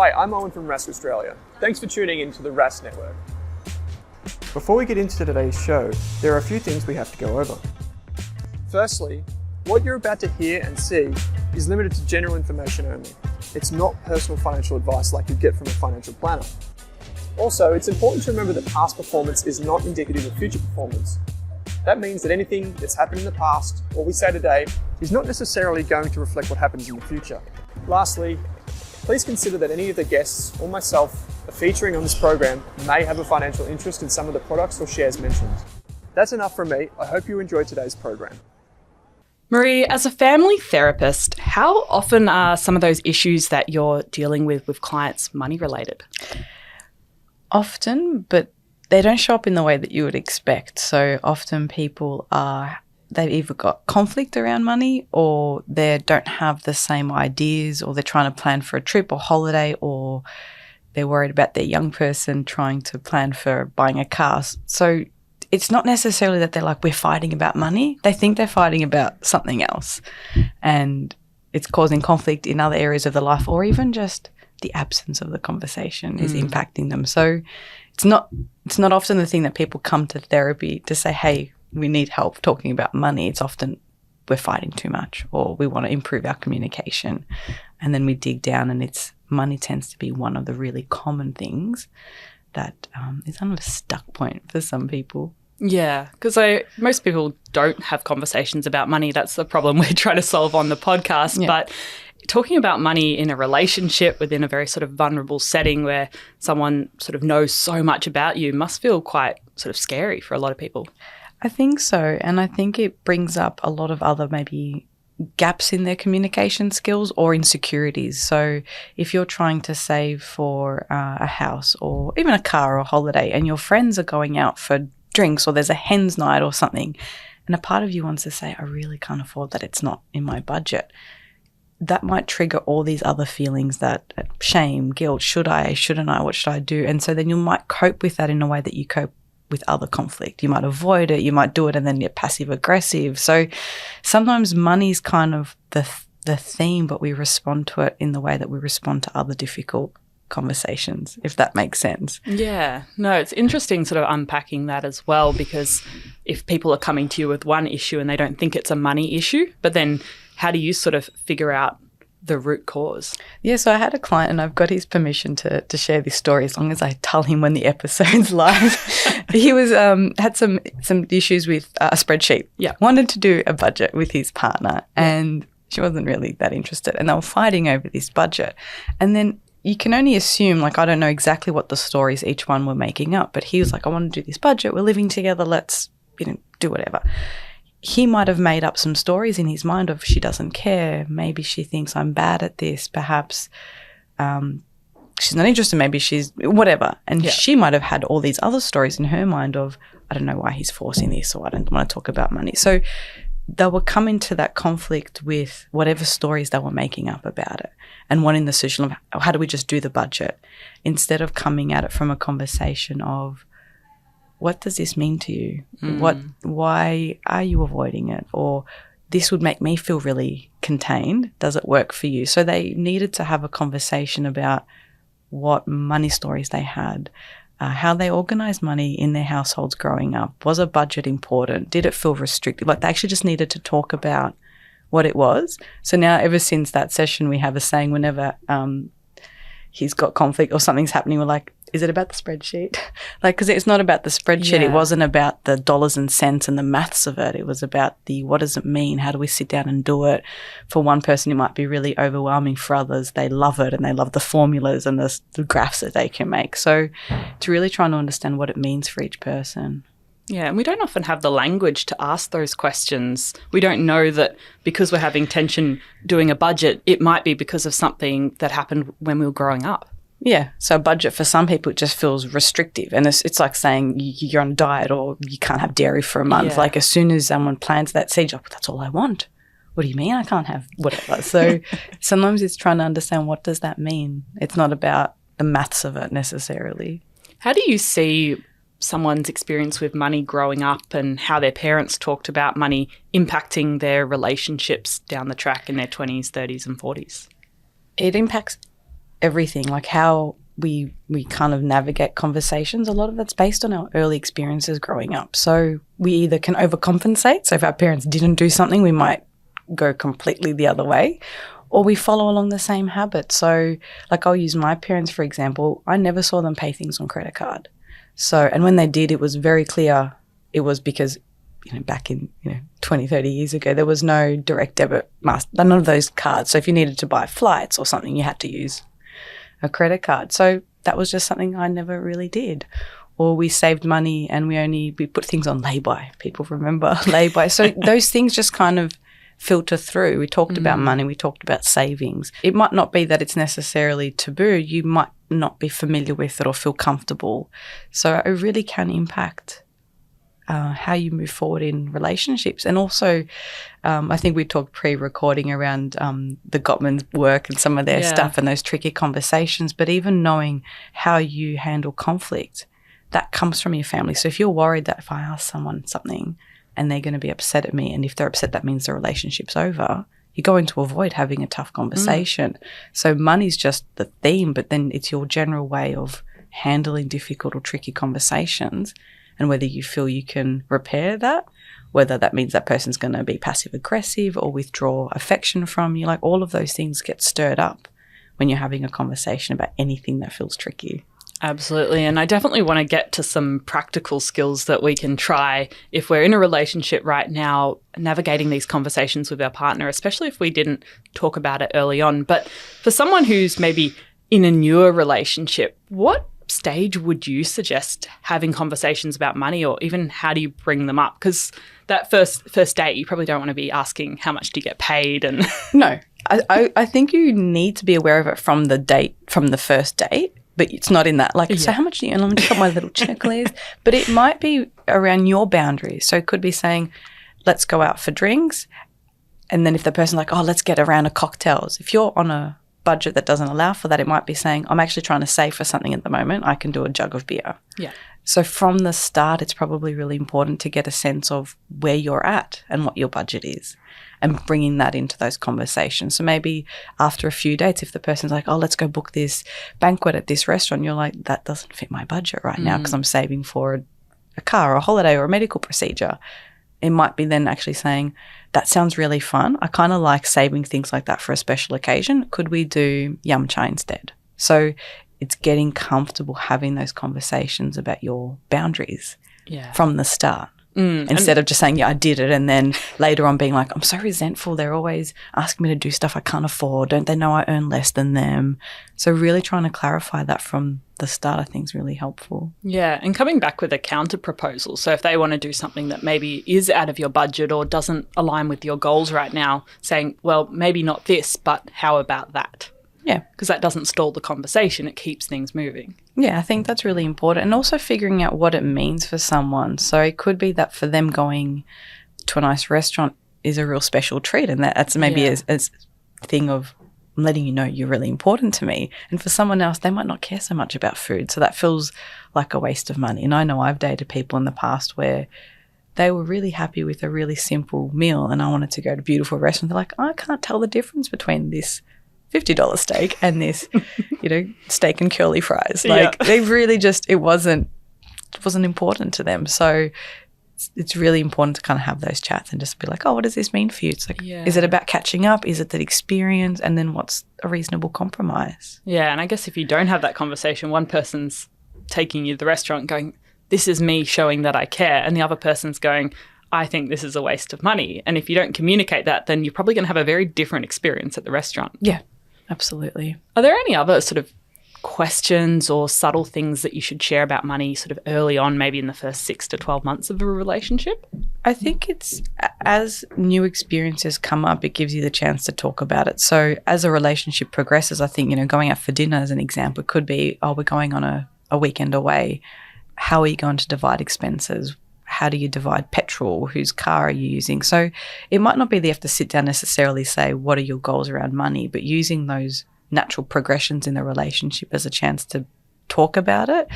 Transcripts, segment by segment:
Hi, I'm Owen from Rask Australia. Thanks for tuning in to the Rask Network. Before we get into today's show, there are a few things we have to go over. Firstly, what you're about to hear and see is limited to general information only. It's not personal financial advice like you get from a financial planner. Also, it's important to remember that past performance is not indicative of future performance. That means that anything that's happened in the past, or we say today, is not necessarily going to reflect what happens in the future. Lastly, please consider that any of the guests or myself are featuring on this program may have a financial interest in some of the products or shares mentioned. That's enough from me. I hope you enjoyed today's program. Marie, as a family therapist, how often are some of those issues that you're dealing with clients money related? Often, but they don't show up in the way that you would expect. So often they've either got conflict around money, or they don't have the same ideas, or they're trying to plan for a trip or holiday, or they're worried about their young person trying to plan for buying a car. So it's not necessarily that they're like, we're fighting about money. They think they're fighting about something else, and it's causing conflict in other areas of their life, or even just the absence of the conversation is impacting them. So it's not often the thing that people come to therapy to say, hey, we need help talking about money. It's often we're fighting too much, or we want to improve our communication. And then we dig down, and money tends to be one of the really common things that is kind of a stuck point for some people. Yeah, because most people don't have conversations about money. That's the problem we're trying to solve on the podcast. Yeah. But talking about money in a relationship within a very sort of vulnerable setting where someone sort of knows so much about you must feel quite sort of scary for a lot of people. I think so. And I think it brings up a lot of other maybe gaps in their communication skills or insecurities. So if you're trying to save for a house or even a car or a holiday, and your friends are going out for drinks, or there's a hen's night or something, and a part of you wants to say, I really can't afford that, it's not in my budget, that might trigger all these other feelings, that shame, guilt, should I, shouldn't I, what should I do? And so then you might cope with that in a way that you cope with other conflict. You might avoid it, you might do it and then get passive aggressive. So sometimes money's kind of the theme, but we respond to it in the way that we respond to other difficult conversations, if that makes sense. Yeah. No, it's interesting sort of unpacking that as well, because if people are coming to you with one issue and they don't think it's a money issue, but then how do you sort of figure out the root cause? Yeah, so I had a client, and I've got his permission to share this story as long as I tell him when the episode's live. He was had some issues with a spreadsheet. Yeah. Wanted to do a budget with his partner, and she wasn't really that interested, and they were fighting over this budget. And then you can only assume, like, I don't know exactly what the stories each one were making up, but he was like, I want to do this budget, we're living together, let's, do whatever. He might have made up some stories in his mind of, she doesn't care, maybe she thinks I'm bad at this, perhaps she's not interested, maybe she's whatever. And she might have had all these other stories in her mind of, I don't know why he's forcing this, or I don't want to talk about money. So they were coming to that conflict with whatever stories they were making up about it, and wanting the solution of, how do we just do the budget, instead of coming at it from a conversation of, what does this mean to you? Why are you avoiding it? Or this would make me feel really contained. Does it work for you? So they needed to have a conversation about what money stories they had, how they organised money in their households growing up. Was a budget important? Did it feel restrictive? Like, they actually just needed to talk about what it was. So now, ever since that session, we have a saying whenever he's got conflict or something's happening, we're like, is it about the spreadsheet? Like, because it's not about the spreadsheet. Yeah. It wasn't about the dollars and cents and the maths of it. It was about what does it mean? How do we sit down and do it? For one person, it might be really overwhelming. For others, they love it, and they love the formulas and the graphs that they can make. So it's really trying to understand what it means for each person. Yeah, and we don't often have the language to ask those questions. We don't know that because we're having tension doing a budget, it might be because of something that happened when we were growing up. Yeah, so a budget for some people, it just feels restrictive, and it's like saying you're on a diet or you can't have dairy for a month. Yeah. Like, as soon as someone plans that seed, like, that's all I want. What do you mean I can't have whatever? So sometimes it's trying to understand, what does that mean? It's not about the maths of it necessarily. How do you see someone's experience with money growing up and how their parents talked about money impacting their relationships down the track in their 20s, 30s and 40s? It impacts everything, like how we kind of navigate conversations, a lot of that's based on our early experiences growing up. So we either can overcompensate. So if our parents didn't do something, we might go completely the other way, or we follow along the same habit. So like I'll use my parents, for example. I never saw them pay things on credit card. So, and when they did, it was very clear it was because, back in, 20, 30 years ago, there was no direct debit, none of those cards. So if you needed to buy flights or something, you had to use a credit card. So that was just something I never really did. Or we saved money and we put things on lay-by. People remember lay-by. So those things just kind of filter through. We talked about money. We talked about savings. It might not be that it's necessarily taboo. You might not be familiar with it or feel comfortable. So it really can impact how you move forward in relationships. And also, I think we talked pre-recording around the Gottman's work and some of their stuff and those tricky conversations, but even knowing how you handle conflict, that comes from your family. So if you're worried that if I ask someone something and they're going to be upset at me, and if they're upset, that means the relationship's over, you're going to avoid having a tough conversation. So money's just the theme, but then it's your general way of handling difficult or tricky conversations, and whether you feel you can repair that, whether that means that person's going to be passive aggressive or withdraw affection from you. Like all of those things get stirred up when you're having a conversation about anything that feels tricky. Absolutely. And I definitely want to get to some practical skills that we can try if we're in a relationship right now, navigating these conversations with our partner, especially if we didn't talk about it early on. But for someone who's maybe in a newer relationship, what stage would you suggest having conversations about money, or even how do you bring them up? Because that first date, you probably don't want to be asking how much do you get paid and No, I think you need to be aware of it from the first date, but it's not in that so how much do you earn? Let me just put my little checklist. But it might be around your boundaries. So it could be saying, let's go out for drinks, and then if the person's like, oh, let's get a round of cocktails. If you're on a budget that doesn't allow for that, it might be saying, I'm actually trying to save for something at the moment. I can do a jug of beer. Yeah. So from the start, it's probably really important to get a sense of where you're at and what your budget is, and bringing that into those conversations. So maybe after a few dates, if the person's like, oh, let's go book this banquet at this restaurant, you're like, that doesn't fit my budget right now because I'm saving for a car or a holiday or a medical procedure. It might be then actually saying, that sounds really fun. I kind of like saving things like that for a special occasion. Could we do yum cha instead? So it's getting comfortable having those conversations about your boundaries from the start. Instead of just saying, yeah, I did it, and then later on being like, I'm so resentful. They're always asking me to do stuff I can't afford. Don't they know I earn less than them? So really trying to clarify that from the start, I think, is really helpful. Yeah, and coming back with a counter proposal. So if they want to do something that maybe is out of your budget or doesn't align with your goals right now, saying, well, maybe not this, but how about that? Yeah. Because that doesn't stall the conversation. It keeps things moving. Yeah, I think that's really important. And also figuring out what it means for someone. So it could be that for them going to a nice restaurant is a real special treat, and that's maybe a thing of, I'm letting you know you're really important to me. And for someone else, they might not care so much about food. So that feels like a waste of money. And I know I've dated people in the past where they were really happy with a really simple meal, and I wanted to go to a beautiful restaurant. They're like, I can't tell the difference between this $50 steak and this, steak and curly fries. They really just, it wasn't important to them. So it's really important to kind of have those chats and just be like, oh, what does this mean for you? It's like, is it about catching up? Is it the experience? And then what's a reasonable compromise? Yeah, and I guess if you don't have that conversation, one person's taking you to the restaurant going, this is me showing that I care, and the other person's going, I think this is a waste of money. And if you don't communicate that, then you're probably going to have a very different experience at the restaurant. Yeah. Absolutely. Are there any other sort of questions or subtle things that you should share about money sort of early on, maybe in the first 6 to 12 months of a relationship? I think it's, as new experiences come up, it gives you the chance to talk about it. So as a relationship progresses, I think, going out for dinner as an example, it could be, oh, we're going on a weekend away. How are you going to divide expenses? How do you divide petrol? Whose car are you using? So it might not be that you have to sit down necessarily say, what are your goals around money, but using those natural progressions in the relationship as a chance to talk about it.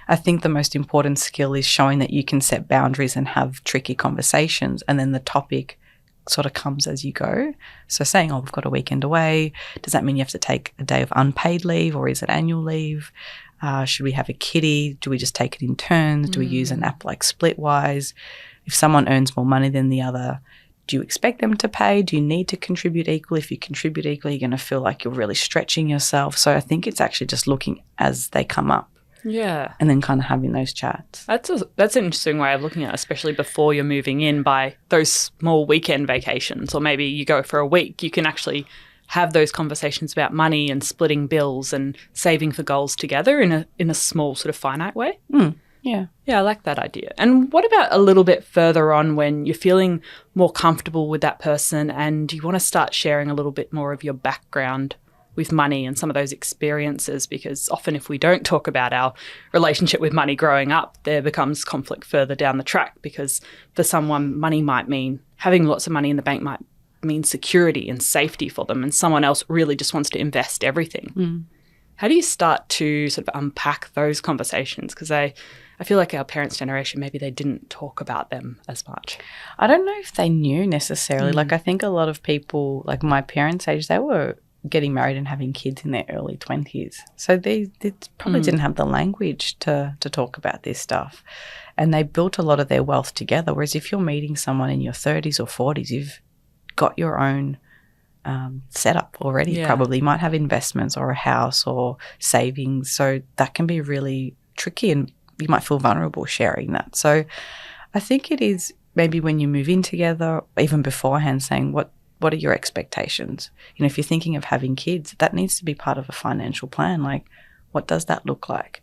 I think the most important skill is showing that you can set boundaries and have tricky conversations, and then the topic sort of comes as you go. So saying, we've got a weekend away, does that mean you have to take a day of unpaid leave, or is it annual leave? Should we have a kitty? Do we just take it in turns? Do we use an app like Splitwise? If someone earns more money than the other, do you expect them to pay? Do you need to contribute equally? If you contribute equally, you're going to feel like you're really stretching yourself. So I think it's actually just looking as they come up. Yeah. And then kind of having those chats. That's an interesting way of looking at it, especially before you're moving in, by those small weekend vacations, or maybe you go for a week. You can actually have those conversations about money and splitting bills and saving for goals together in a small sort of finite way. Yeah. Yeah, I like that idea. And what about a little bit further on when you're feeling more comfortable with that person and you want to start sharing a little bit more of your background with money and some of those experiences? Because often if we don't talk about our relationship with money growing up, there becomes conflict further down the track, because for someone, money might mean having lots of money in the bank might mean security and safety for them, and someone else really just wants to invest everything. How do you start to sort of unpack those conversations? Because I feel like our parents' generation, maybe they didn't talk about them as much. I don't know if they knew necessarily. Like, I think a lot of people, like my parents' age, they were getting married and having kids in their early 20s. So they probably didn't have the language to talk about this stuff. And they built a lot of their wealth together. Whereas if you're meeting someone in your 30s or 40s, you've got your own setup already. Yeah. Probably might have investments or a house or savings. So that can be really tricky, and you might feel vulnerable sharing that. So I think it is maybe when you move in together, even beforehand, saying what are your expectations? You know, if you're thinking of having kids, that needs to be part of a financial plan. Like, what does that look like?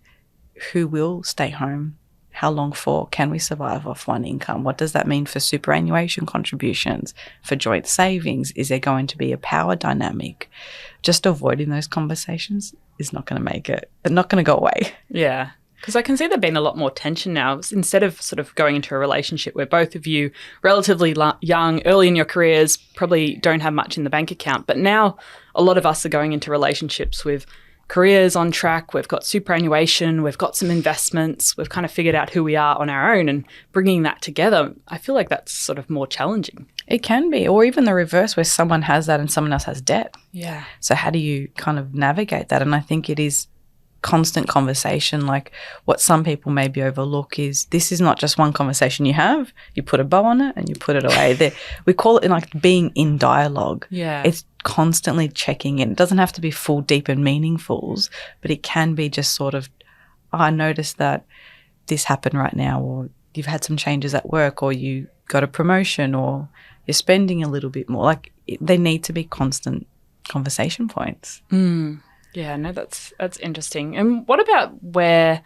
Who will stay home? How long for? Can we survive off one income? What does that mean for superannuation contributions, for joint savings? Is there going to be a power dynamic? Just avoiding those conversations is not going to make it. They're not going to go away. Yeah. Because I can see there being a lot more tension now. Instead of sort of going into a relationship where both of you, relatively young, early in your careers, probably don't have much in the bank account. But now a lot of us are going into relationships with careers on track. We've got superannuation. We've got some investments. We've kind of figured out who we are on our own, and bringing that together, I feel like that's sort of more challenging. It can be. Or even the reverse, where someone has that and someone else has debt. Yeah. So how do you kind of navigate that? And I think it is constant conversation. Like, what some people maybe overlook is this is not just one conversation you have, you put a bow on it and you put it away. We call it like being in dialogue. Yeah. It's constantly checking in. It doesn't have to be full, deep and meaningfuls, but it can be just sort of, I noticed that this happened right now, or you've had some changes at work, or you got a promotion, or you're spending a little bit more. Like, they need to be constant conversation points. Yeah, no, that's interesting. And what about where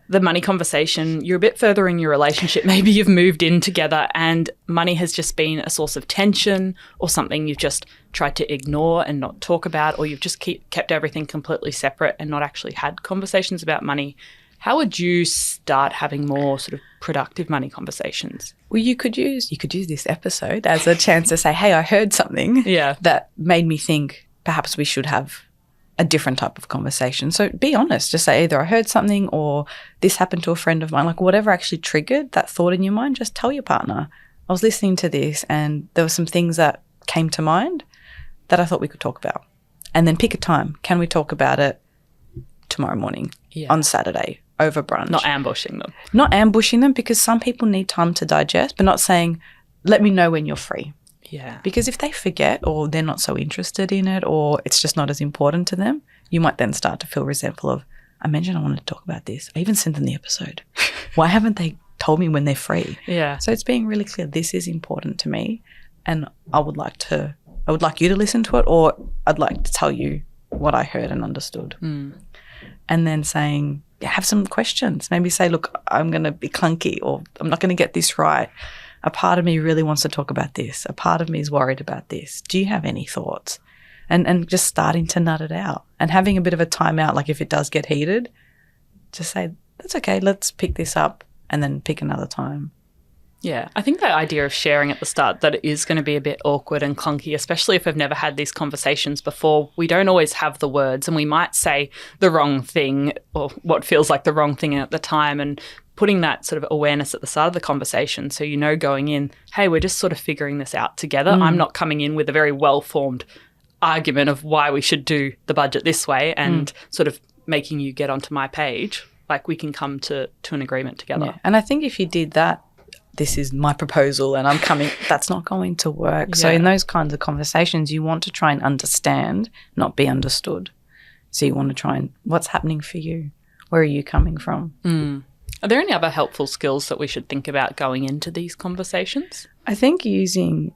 the money conversation, you're a bit further in your relationship, maybe you've moved in together and money has just been a source of tension, or something you've just tried to ignore and not talk about, or you've just kept everything completely separate and not actually had conversations about money? How would you start having more sort of productive money conversations? Well, you could use this episode as a chance to say, hey, I heard something that made me think perhaps we should have a different type of conversation. So be honest. Just say either I heard something, or this happened to a friend of mine. Like, whatever actually triggered that thought in your mind, just tell your partner, I was listening to this and there were some things that came to mind that I thought we could talk about. And then pick a time. Can we talk about it tomorrow morning, on Saturday, over brunch? Not ambushing them. Not ambushing them, because some people need time to digest, but not saying, let me know when you're free. Yeah. Because if they forget, or they're not so interested in it, or it's just not as important to them, you might then start to feel resentful of, I mentioned I wanted to talk about this. I even sent them the episode. Why haven't they told me when they're free? Yeah. So it's being really clear, this is important to me, and I would like you to listen to it, or I'd like to tell you what I heard and understood. And then saying, have some questions. Maybe say, look, I'm going to be clunky, or I'm not going to get this right. A part of me really wants to talk about this. A part of me is worried about this. Do you have any thoughts? And just starting to nut it out and having a bit of a timeout. Like, if it does get heated, just say, that's okay, let's pick this up, and then pick another time. Yeah, I think that idea of sharing at the start, that it is going to be a bit awkward and clunky, especially if we've never had these conversations before. We don't always have the words, and we might say the wrong thing, or what feels like the wrong thing at the time, and putting that sort of awareness at the start of the conversation, so going in, hey, we're just sort of figuring this out together. I'm not coming in with a very well-formed argument of why we should do the budget this way and sort of making you get onto my page. Like, we can come to an agreement together. Yeah. And I think if you did that, this is my proposal and I'm coming, that's not going to work. So in those kinds of conversations, you want to try and understand, not be understood. So you want to try and, what's happening for you? Where are you coming from? Are there any other helpful skills that we should think about going into these conversations? I think using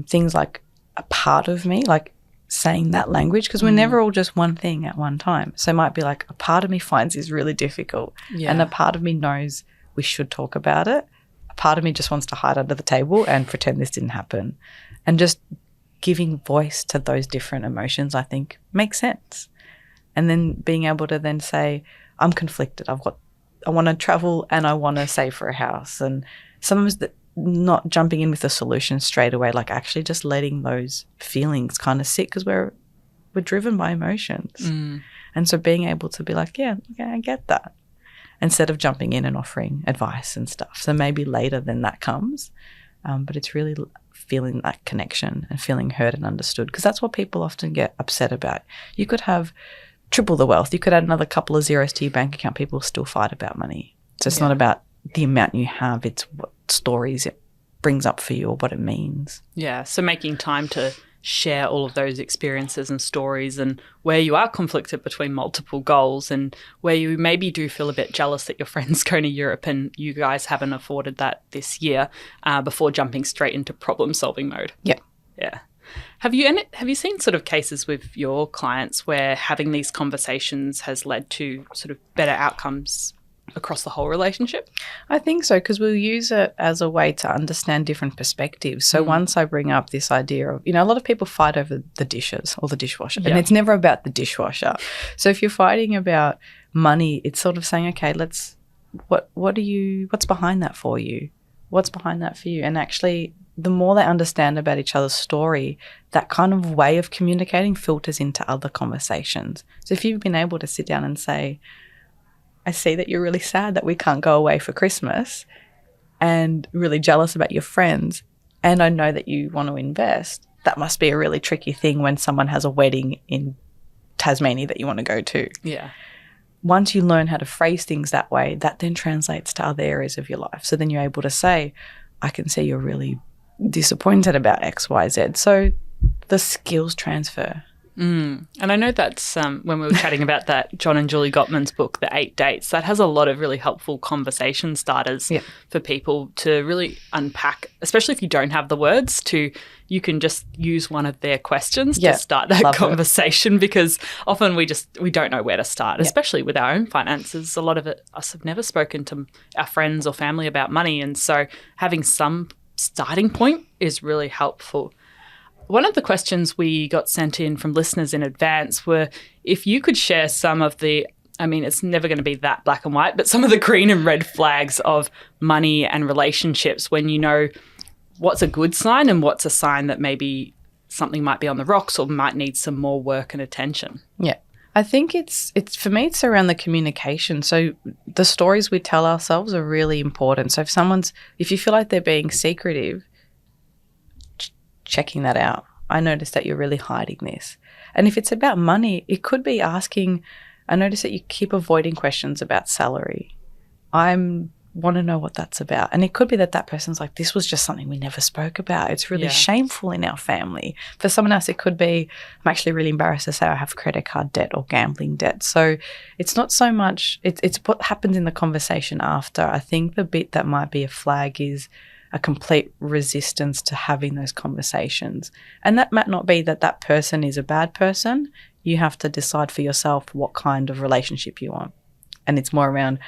things like a part of me, like saying that language, because we're never all just one thing at one time. So it might be like, a part of me finds this really difficult and a part of me knows we should talk about it. A part of me just wants to hide under the table and pretend this didn't happen. And just giving voice to those different emotions, I think, makes sense. And then being able to then say, I'm conflicted. I want to travel and I want to save for a house. And sometimes not jumping in with a solution straight away, like actually just letting those feelings kind of sit, because we're driven by emotions. And so being able to be like, yeah, I get that, instead of jumping in and offering advice and stuff. So maybe later then that comes. But it's really feeling that connection and feeling heard and understood, because that's what people often get upset about. You could have triple the wealth. You could add another couple of zeros to your bank account. People still fight about money. So it's not about the amount you have. It's what stories it brings up for you or what it means. Yeah. So making time to share all of those experiences and stories, and where you are conflicted between multiple goals, and where you maybe do feel a bit jealous that your friend's going to Europe and you guys haven't afforded that this year, before jumping straight into problem-solving mode. Yeah. Yeah. Have you seen sort of cases with your clients where having these conversations has led to sort of better outcomes across the whole relationship? I think so, because we'll use it as a way to understand different perspectives. So once I bring up this idea of, a lot of people fight over the dishes or the dishwasher, and it's never about the dishwasher. So if you're fighting about money, it's sort of saying, okay, what's behind that for you? What's behind that for you? And actually, the more they understand about each other's story, that kind of way of communicating filters into other conversations. So if you've been able to sit down and say, I see that you're really sad that we can't go away for Christmas and really jealous about your friends, and I know that you want to invest, that must be a really tricky thing when someone has a wedding in Tasmania that you want to go to. Yeah. Once you learn how to phrase things that way, that then translates to other areas of your life. So then you're able to say, I can see you're really disappointed about X, Y, Z. So the skills transfer. And I know that's when we were chatting about that John and Julie Gottman's book, The 8 Dates, that has a lot of really helpful conversation starters for people to really unpack, especially if you don't have the words you can just use one of their questions to start that conversation, because often we don't know where to start, especially with our own finances. A lot of us have never spoken to our friends or family about money, and so having some starting point is really helpful. One of the questions we got sent in from listeners in advance were if you could share some of the, it's never going to be that black and white, but some of the green and red flags of money and relationships, when you know what's a good sign and what's a sign that maybe something might be on the rocks or might need some more work and attention. Yeah. I think it's for me, it's around the communication. So the stories we tell ourselves are really important. So if you feel like they're being secretive, checking that out. I noticed that you're really hiding this. And if it's about money, it could be asking, I notice that you keep avoiding questions about salary. I want to know what that's about. And it could be that person's like, this was just something we never spoke about. It's really shameful in our family. For someone else, it could be, I'm actually really embarrassed to say I have credit card debt or gambling debt. So it's not so much, it's what happens in the conversation after. I think the bit that might be a flag is a complete resistance to having those conversations. And that might not be that person is a bad person. You have to decide for yourself what kind of relationship you want. And it's more around,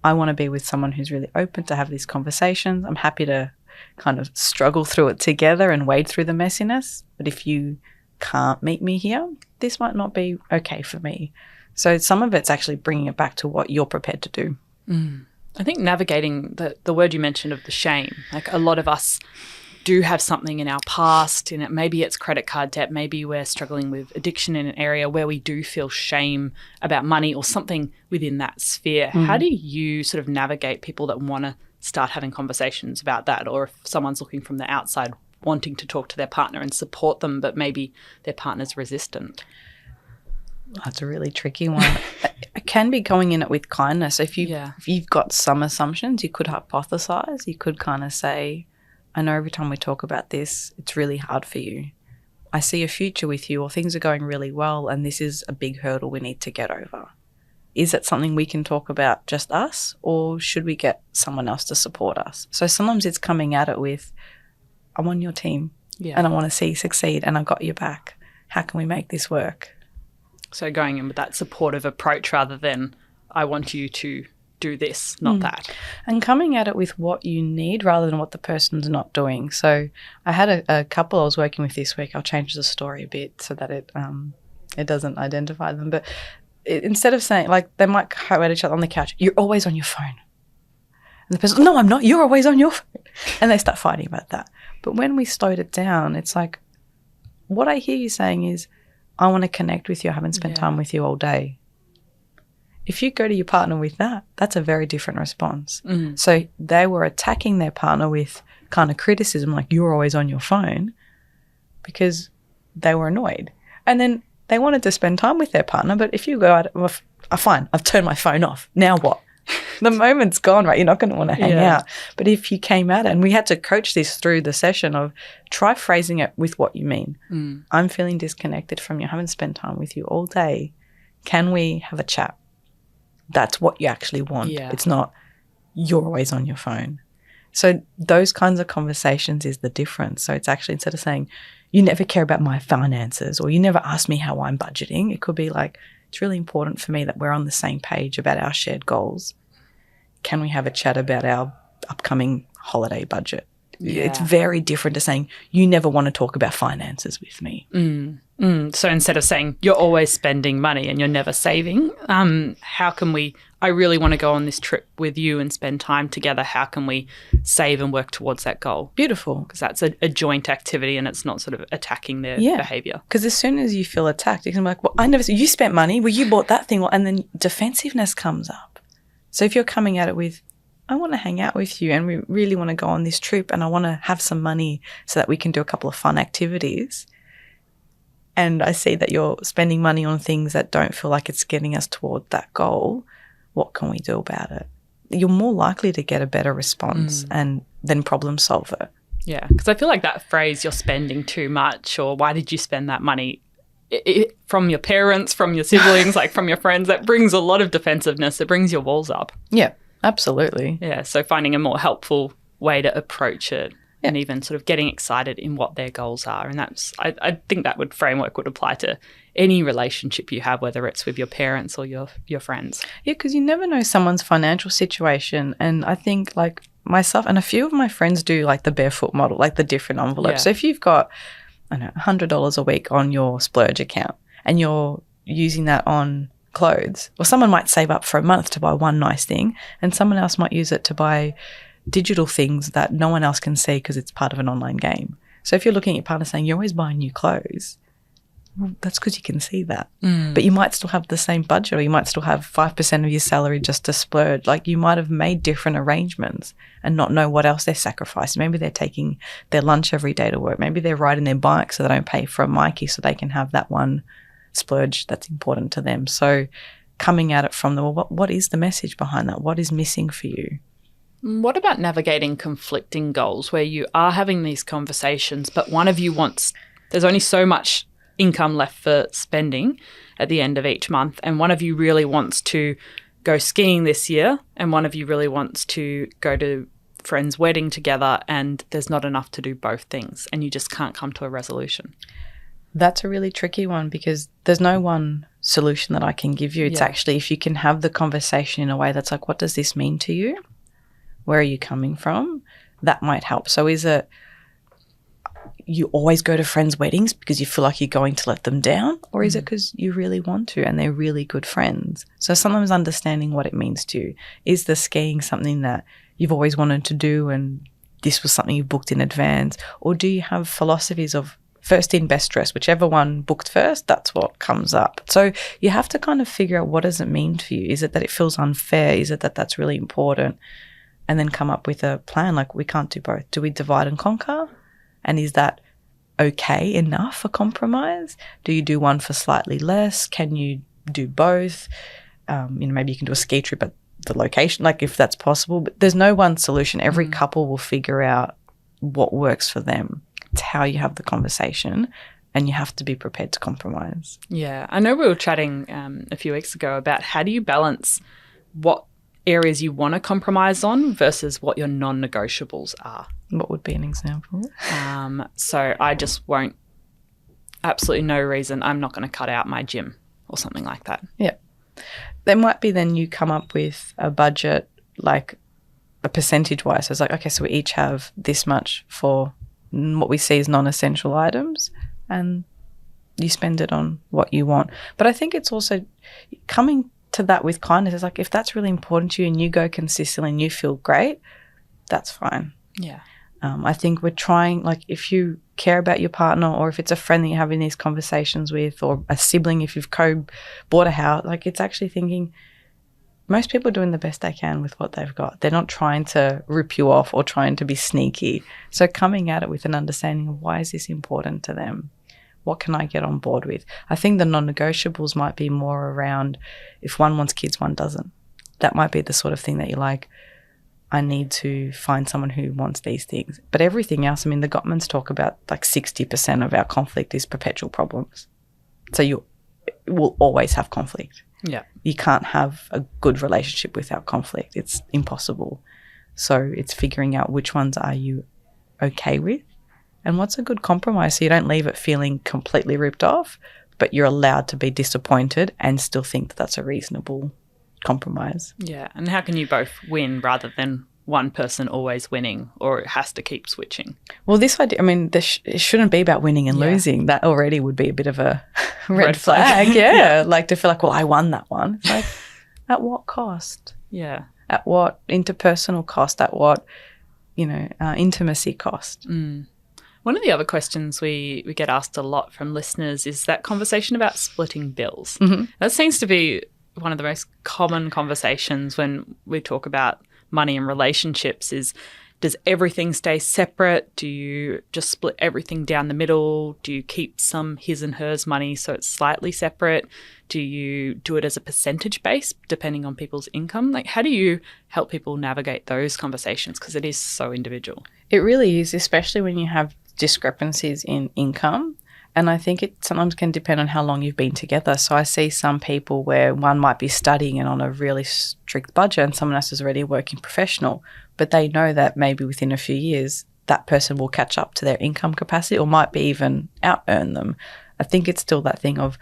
I want to be with someone who's really open to have these conversations. I'm happy to kind of struggle through it together and wade through the messiness. But if you can't meet me here, this might not be okay for me. So some of it's actually bringing it back to what you're prepared to do. I think navigating the word you mentioned of the shame, like a lot of us do have something in our past, and maybe it's credit card debt, maybe we're struggling with addiction in an area where we do feel shame about money or something within that sphere. How do you sort of navigate people that want to start having conversations about that, or if someone's looking from the outside wanting to talk to their partner and support them, but maybe their partner's resistant? That's a really tricky one. It can be going in it with kindness. If you've got some assumptions, you could hypothesize. You could kind of say, I know every time we talk about this, it's really hard for you. I see a future with you, or things are going really well, and this is a big hurdle we need to get over. Is it something we can talk about just us, or should we get someone else to support us? So sometimes it's coming at it with, I'm on your team and I want to see you succeed and I've got your back. How can we make this work? So going in with that supportive approach rather than, I want you to do this, not that. And coming at it with what you need rather than what the person's not doing. So I had a couple I was working with this week. I'll change the story a bit so that it doesn't identify them. But instead of saying, like, they might go at each other on the couch, you're always on your phone. And the person, no, I'm not. You're always on your phone. And they start fighting about that. But when we slowed it down, it's like, what I hear you saying is, I want to connect with you. I haven't spent time with you all day. If you go to your partner with that, that's a very different response. So they were attacking their partner with kind of criticism, like, you're always on your phone, because they were annoyed. And then they wanted to spend time with their partner, but if you go out, well, fine, I've turned my phone off. Now what? The moment's gone, right? You're not going to want to hang out. But if you came at it, and we had to coach this through the session of try phrasing it with what you mean. I'm feeling disconnected from you. I haven't spent time with you all day. Can we have a chat? That's what you actually want. It's not, you're always on your phone. So those kinds of conversations is the difference. So it's actually, instead of saying, you never care about my finances, or you never ask me how I'm budgeting, it could be like, it's really important for me that we're on the same page about our shared goals. Can we have a chat about our upcoming holiday budget? It's very different to saying, you never want to talk about finances with me. So instead of saying, you're always spending money and you're never saving, how can we, I really want to go on this trip with you and spend time together. How can we save and work towards that goal? Beautiful. Because that's a joint activity and it's not sort of attacking their behaviour. Because as soon as you feel attacked, you can be like, well, I never said, you spent money, well, you bought that thing. And then defensiveness comes up. So if you're coming at it with, I want to hang out with you and we really want to go on this trip and I want to have some money so that we can do a couple of fun activities, and I see that you're spending money on things that don't feel like it's getting us toward that goal, what can we do about it? You're more likely to get a better response and then problem solve it. Yeah, because I feel like that phrase, you're spending too much, or why did you spend that money, from your parents, from your siblings, like from your friends, that brings a lot of defensiveness. It brings your walls up. Yeah. Absolutely. Yeah, so finding a more helpful way to approach it and even sort of getting excited in what their goals are. And that's, I think that framework would apply to any relationship you have, whether it's with your parents or your friends. Yeah, because you never know someone's financial situation. And I think like myself and a few of my friends do like the barefoot model, like the different envelopes. Yeah. So if you've got, I don't know, $100 a week on your splurge account and you're using that on clothes, or someone might save up for a month to buy one nice thing and someone else might use it to buy digital things that no one else can see because it's part of an online game. So if you're looking at your partner saying you're always buying new clothes, well, that's because you can see that. But you might still have the same budget, or you might still have 5% of your salary just to splurge. Like you might have made different arrangements and not know what else they're sacrificing. Maybe they're taking their lunch every day to work. Maybe they're riding their bike so they don't pay for a Mikey so they can have that one splurge that's important to them. So coming at it from what is the message behind that? What is missing for you? What about navigating conflicting goals where you are having these conversations, but one of you wants, there's only so much income left for spending at the end of each month, and one of you really wants to go skiing this year and one of you really wants to go to friend's wedding together, and there's not enough to do both things and you just can't come to a resolution? That's a really tricky one because there's no one solution that I can give you. It's actually if you can have the conversation in a way that's like, what does this mean to you? Where are you coming from? That might help. So is it you always go to friends' weddings because you feel like you're going to let them down? Or is it because you really want to and they're really good friends? So sometimes understanding what it means to you. Is the skiing something that you've always wanted to do and this was something you booked in advance? Or do you have philosophies of first in, best dressed, whichever one booked first, that's what comes up. So you have to kind of figure out, what does it mean for you? Is it that it feels unfair? Is it that that's really important? And then come up with a plan. Like, we can't do both. Do we divide and conquer? And is that okay enough for compromise? Do you do one for slightly less? Can you do both? Maybe you can do a ski trip at the location, like if that's possible. But there's no one solution. Every couple will figure out what works for them. It's how you have the conversation, and you have to be prepared to compromise. Yeah. I know we were chatting a few weeks ago about how do you balance what areas you want to compromise on versus what your non-negotiables are. What would be an example? So I just won't, absolutely no reason, I'm not going to cut out my gym or something like that. Yeah. There might be then you come up with a budget, like a percentage-wise. So it's like, okay, so we each have this much for what we see as non-essential items, and you spend it on what you want. But I think it's also coming to that with kindness. It's like, if that's really important to you and you go consistently and you feel great, that's fine. Yeah. I think we're trying, like, if you care about your partner, or if it's a friend that you're having these conversations with, or a sibling, if you've bought a house, like, it's actually thinking most people are doing the best they can with what they've got. They're not trying to rip you off or trying to be sneaky. So coming at it with an understanding of, why is this important to them? What can I get on board with? I think the non-negotiables might be more around, if one wants kids, one doesn't. That might be the sort of thing that you're like, I need to find someone who wants these things. But everything else, I mean, the Gottmans talk about like 60% of our conflict is perpetual problems. So you will always have conflict. Yeah. You can't have a good relationship without conflict. It's impossible. So it's figuring out which ones are you okay with, and what's a good compromise, so you don't leave it feeling completely ripped off, but you're allowed to be disappointed and still think that that's a reasonable compromise. Yeah. And how can you both win rather than one person always winning, or it has to keep switching? Well, this idea, I mean, it shouldn't be about winning and losing. That already would be a bit of a red flag. Yeah. Like, to feel like, well, I won that one. It's like, at what cost? Yeah. At what interpersonal cost? At what, intimacy cost? Mm. One of the other questions we get asked a lot from listeners is that conversation about splitting bills. Mm-hmm. That seems to be one of the most common conversations when we talk about money and relationships. Is, does everything stay separate? Do you just split everything down the middle? Do you keep some his and hers money so it's slightly separate? Do you do it as a percentage base depending on people's income? Like, how do you help people navigate those conversations? Because it is so individual. It really is, especially when you have discrepancies in income. And I think it sometimes can depend on how long you've been together. So I see some people where one might be studying and on a really strict budget, and someone else is already a working professional, but they know that maybe within a few years that person will catch up to their income capacity, or might be even out-earn them. I think it's still that thing of,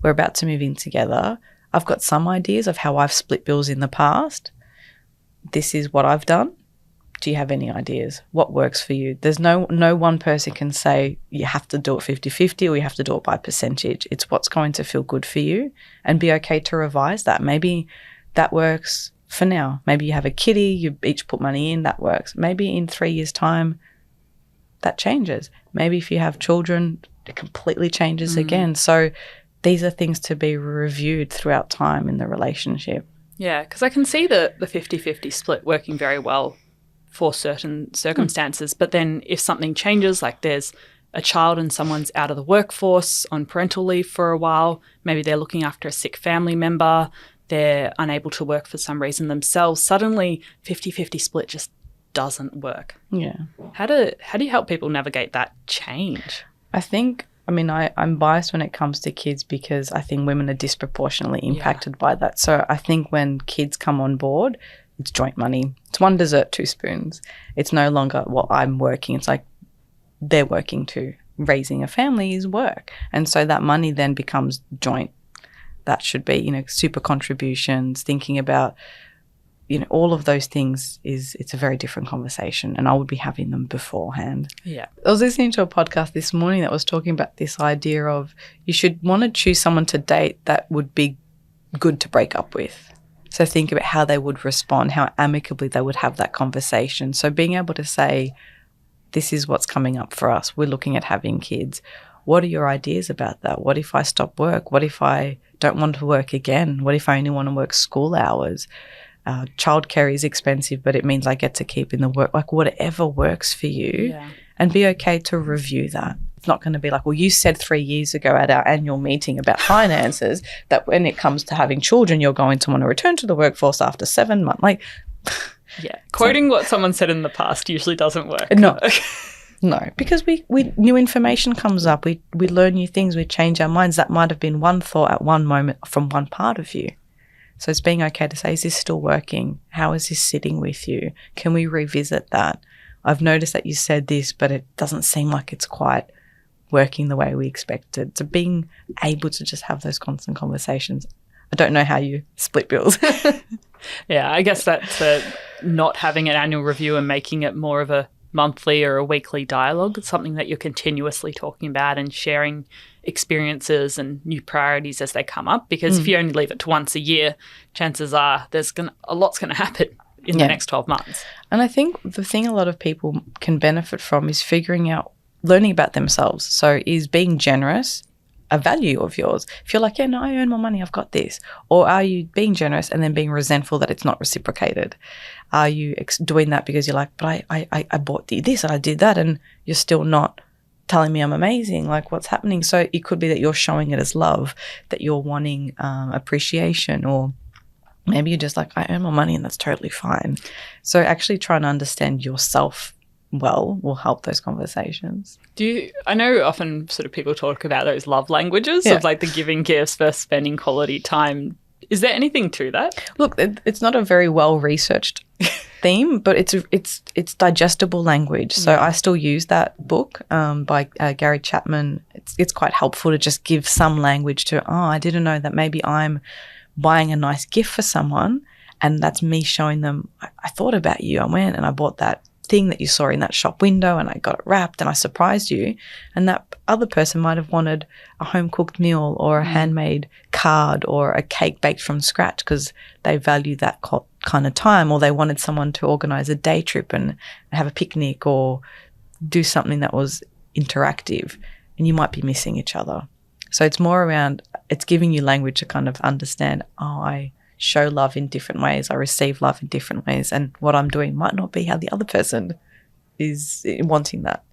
we're about to move in together. I've got some ideas of how I've split bills in the past. This is what I've done. Do you have any ideas? What works for you? There's no one person can say you have to do it 50-50 or you have to do it by percentage. It's what's going to feel good for you, and be okay to revise that. Maybe that works for now. Maybe you have a kiddie, you each put money in, that works. Maybe in 3 years' time that changes. Maybe if you have children, it completely changes again. So these are things to be reviewed throughout time in the relationship. Yeah, because I can see the 50-50 split working very well for certain circumstances. But then if something changes, like there's a child and someone's out of the workforce on parental leave for a while, maybe they're looking after a sick family member, they're unable to work for some reason themselves, suddenly 50-50 split just doesn't work. Yeah. How do you help people navigate that change? I think, I'm biased when it comes to kids, because I think women are disproportionately impacted by that. So I think when kids come on board, it's joint money. It's one dessert, two spoons. It's no longer, well, I'm working. It's like they're working too. Raising a family is work. And so that money then becomes joint. That should be, super contributions, thinking about, all of those things it's a very different conversation, and I would be having them beforehand. Yeah. I was listening to a podcast this morning that was talking about this idea of you should want to choose someone to date that would be good to break up with. So think about how they would respond, how amicably they would have that conversation. So being able to say, this is what's coming up for us. We're looking at having kids. What are your ideas about that? What if I stop work? What if I don't want to work again? What if I only want to work school hours? Childcare is expensive, but it means I get to keep in the work. Like whatever works for you, and be okay to review that. It's not going to be like, well, you said 3 years ago at our annual meeting about finances that when it comes to having children, you're going to want to return to the workforce after 7 months. Like, quoting what someone said in the past usually doesn't work. No, because we new information comes up. We learn new things. We change our minds. That might have been one thought at one moment from one part of you. So it's being okay to say, is this still working? How is this sitting with you? Can we revisit that? I've noticed that you said this, but it doesn't seem like it's quite working the way we expected. So being able to just have those constant conversations. I don't know how you split bills. Yeah, I guess that's not having an annual review and making it more of a monthly or a weekly dialogue. It's something that you're continuously talking about and sharing experiences and new priorities as they come up. Because if you only leave it to once a year, chances are a lot's going to happen in the next 12 months. And I think the thing a lot of people can benefit from is figuring out, learning about themselves. So is being generous a value of yours? If you're like, yeah, no, I earn more money, I've got this. Or are you being generous and then being resentful that it's not reciprocated? Are you doing that because you're like, but I bought this and I did that and you're still not telling me I'm amazing? Like, what's happening? So it could be that you're showing it as love, that you're wanting appreciation, or maybe you're just like, I earn more money and that's totally fine. So actually trying to understand yourself well will help those conversations. I know often sort of people talk about those love languages of like the giving gifts versus spending quality time. Is there anything to that? Look, it's not a very well-researched theme, but it's digestible language. So I still use that book by Gary Chapman. It's quite helpful to just give some language to, I didn't know that maybe I'm buying a nice gift for someone and that's me showing them, I thought about you. I went and I bought that thing that you saw in that shop window and I got it wrapped and I surprised you, and that other person might have wanted a home cooked meal or a handmade card or a cake baked from scratch because they value that kind of time, or they wanted someone to organize a day trip and have a picnic or do something that was interactive, and you might be missing each other. So it's more around, it's giving you language to kind of understand, I show love in different ways, I receive love in different ways, and what I'm doing might not be how the other person is wanting that.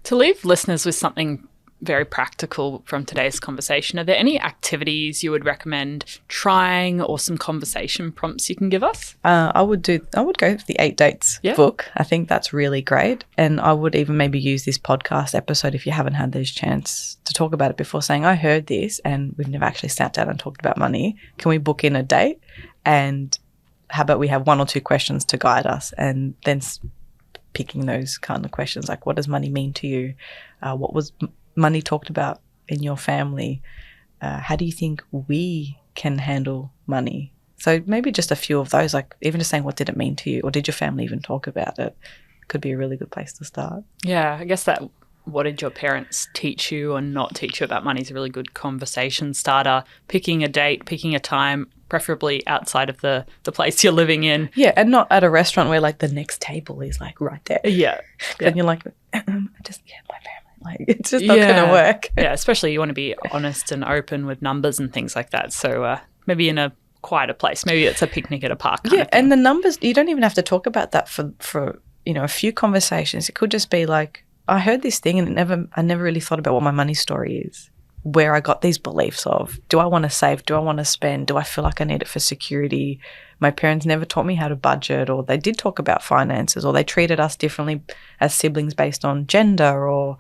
To leave listeners with something very practical from today's conversation, are there any activities you would recommend trying or some conversation prompts you can give us? I would go for the 8 Dates book. I think that's really great. And I would even maybe use this podcast episode, if you haven't had this chance to talk about it before, saying, I heard this and we've never actually sat down and talked about money. Can we book in a date? And how about we have 1 or 2 questions to guide us, and then picking those kind of questions like, what does money mean to you? What was money talked about in your family? How do you think we can handle money? So maybe just a few of those, like even just saying, what did it mean to you? Or did your family even talk about it? Could be a really good place to start. Yeah, I guess that what did your parents teach you or not teach you about money is a really good conversation starter. Picking a date, picking a time, preferably outside of the place you're living in. Yeah, and not at a restaurant where like the next table is like right there. Yeah. And you're like, my family. Like, it's just not going to work. Yeah, especially you want to be honest and open with numbers and things like that. So maybe in a quieter place. Maybe it's a picnic at a park. Yeah, and the numbers, you don't even have to talk about that for a few conversations. It could just be like, I heard this thing and I never really thought about what my money story is, where I got these beliefs of, do I want to save? Do I want to spend? Do I feel like I need it for security? My parents never taught me how to budget, or they did talk about finances, or they treated us differently as siblings based on gender, or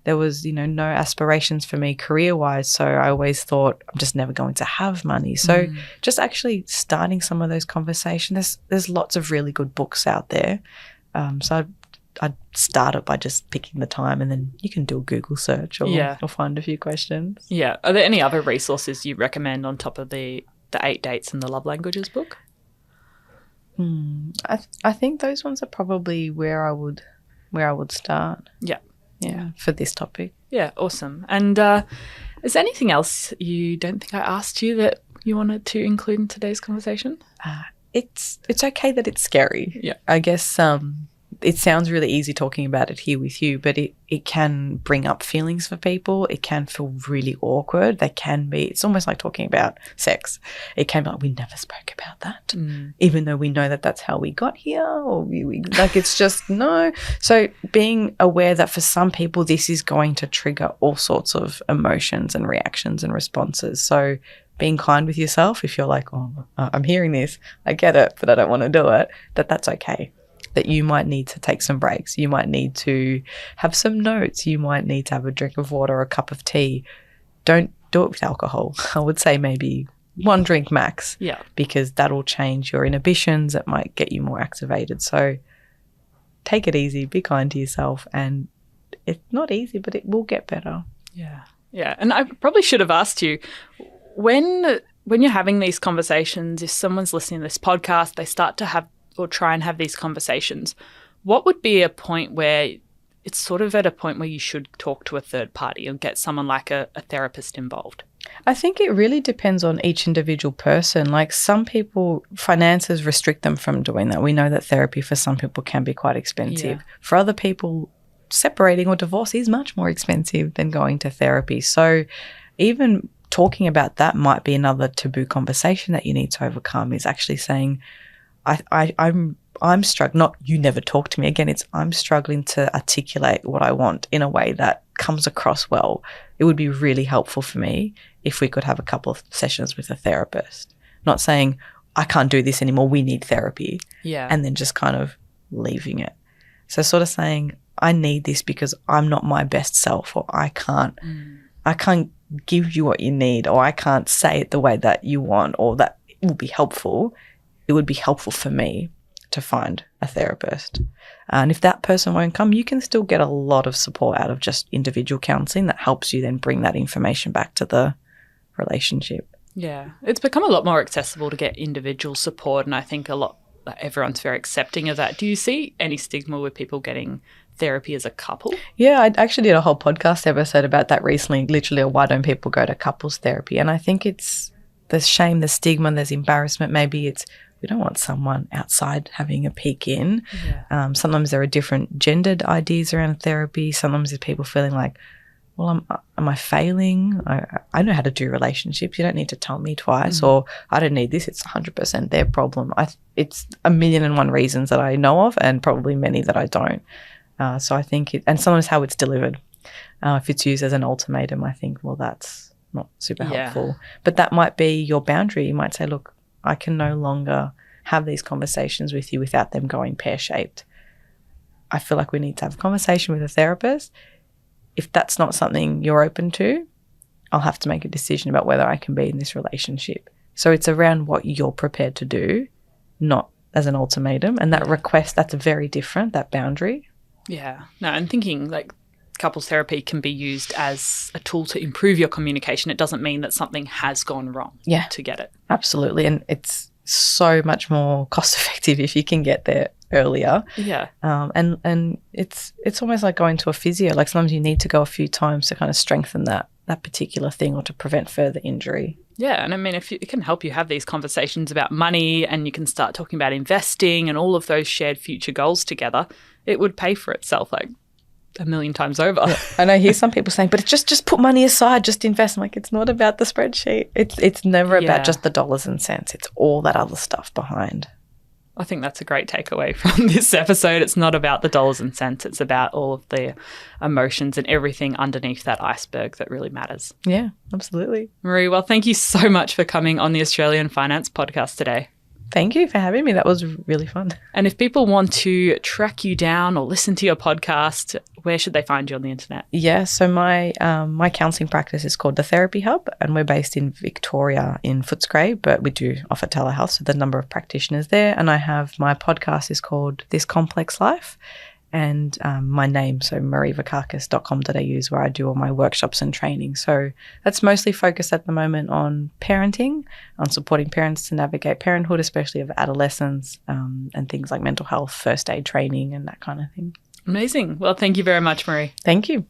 there was, no aspirations for me career-wise. So I always thought I'm just never going to have money. So just actually starting some of those conversations. There's lots of really good books out there. So I'd start it by just picking the time, and then you can do a Google search or find a few questions. Yeah. Are there any other resources you recommend on top of the 8 Dates and the Love Languages book? I think those ones are probably where I would start. Yeah. Yeah, for this topic. Yeah, awesome. And is there anything else you don't think I asked you that you wanted to include in today's conversation? It's okay that it's scary. Yeah. I guess it sounds really easy talking about it here with you, but it can bring up feelings for people. It can feel really awkward. It's almost like talking about sex. It can be like, we never spoke about that, even though we know that that's how we got here, or we like, it's just no. So being aware that for some people, this is going to trigger all sorts of emotions and reactions and responses. So being kind with yourself, if you're like, oh, I'm hearing this, I get it, but I don't want to do it, that's okay. That you might need to take some breaks. You might need to have some notes. You might need to have a drink of water or a cup of tea. Don't do it with alcohol. I would say maybe 1 drink max. Yeah. Because that'll change your inhibitions. It might get you more activated. So take it easy. Be kind to yourself. And it's not easy, but it will get better. Yeah. Yeah. And I probably should have asked you, when you're having these conversations, if someone's listening to this podcast, they start to have or try and have these conversations, what would be a point where it's sort of at a point where you should talk to a third party and get someone like a therapist involved? I think it really depends on each individual person. Like some people, finances restrict them from doing that. We know that therapy for some people can be quite expensive. Yeah. For other people, separating or divorce is much more expensive than going to therapy. So even talking about that might be another taboo conversation that you need to overcome, is actually saying, I'm struggling, not you never talk to me again, it's I'm struggling to articulate what I want in a way that comes across well. It would be really helpful for me if we could have a couple of sessions with a therapist. Not saying, I can't do this anymore, we need therapy. Yeah. And then just kind of leaving it. So sort of saying, I need this because I'm not my best self, or I can't give you what you need, or I can't say it the way that you want, or that it will be helpful. It would be helpful for me to find a therapist. And if that person won't come, you can still get a lot of support out of just individual counselling that helps you then bring that information back to the relationship. Yeah. It's become a lot more accessible to get individual support, and I think everyone's very accepting of that. Do you see any stigma with people getting therapy as a couple? Yeah, I actually did a whole podcast episode about that recently, literally, why don't people go to couples therapy? And I think there's shame, there's stigma, there's embarrassment. Maybe it's we don't want someone outside having a peek in. Yeah. Sometimes there are different gendered ideas around therapy. Sometimes there's people feeling like, well, am I failing? I know how to do relationships. You don't need to tell me twice. Or I don't need this. It's 100% their problem. It's 1,000,001 reasons that I know of, and probably many that I don't. So I think and sometimes how it's delivered. If it's used as an ultimatum, I think, well, that's not super helpful. But that might be your boundary. You might say, look, I can no longer have these conversations with you without them going pear-shaped. I feel like we need to have a conversation with a therapist. If that's not something you're open to, I'll have to make a decision about whether I can be in this relationship. So it's around what you're prepared to do, not as an ultimatum. And that request, that's very different, that boundary. Yeah. No, and thinking like couples therapy can be used as a tool to improve your communication. It doesn't mean that something has gone wrong to get it. Absolutely. And it's so much more cost effective if you can get there earlier. Yeah. And it's almost like going to a physio. Like sometimes you need to go a few times to kind of strengthen that particular thing or to prevent further injury. Yeah. And I mean, it can help you have these conversations about money, and you can start talking about investing and all of those shared future goals together, it would pay for itself like 1,000,000 times over. Yeah. I know, hear some people saying, but it's just put money aside, just invest. I'm like, it's not about the spreadsheet. It's never about just the dollars and cents. It's all that other stuff behind. I think that's a great takeaway from this episode. It's not about the dollars and cents. It's about all of the emotions and everything underneath that iceberg that really matters. Yeah, absolutely. Marie, well, thank you so much for coming on the Australian Finance Podcast today. Thank you for having me. That was really fun. And if people want to track you down or listen to your podcast, where should they find you on the internet? Yeah, so my counselling practice is called The Therapy Hub, and we're based in Victoria in Footscray, but we do offer telehealth, so the number of practitioners there. And I have my podcast is called This Complex Life, and my name, so marievakakis.com.au is where I do all my workshops and training. So that's mostly focused at the moment on parenting, on supporting parents to navigate parenthood, especially of adolescents, and things like mental health, first aid training and that kind of thing. Amazing. Well, thank you very much, Marie. Thank you.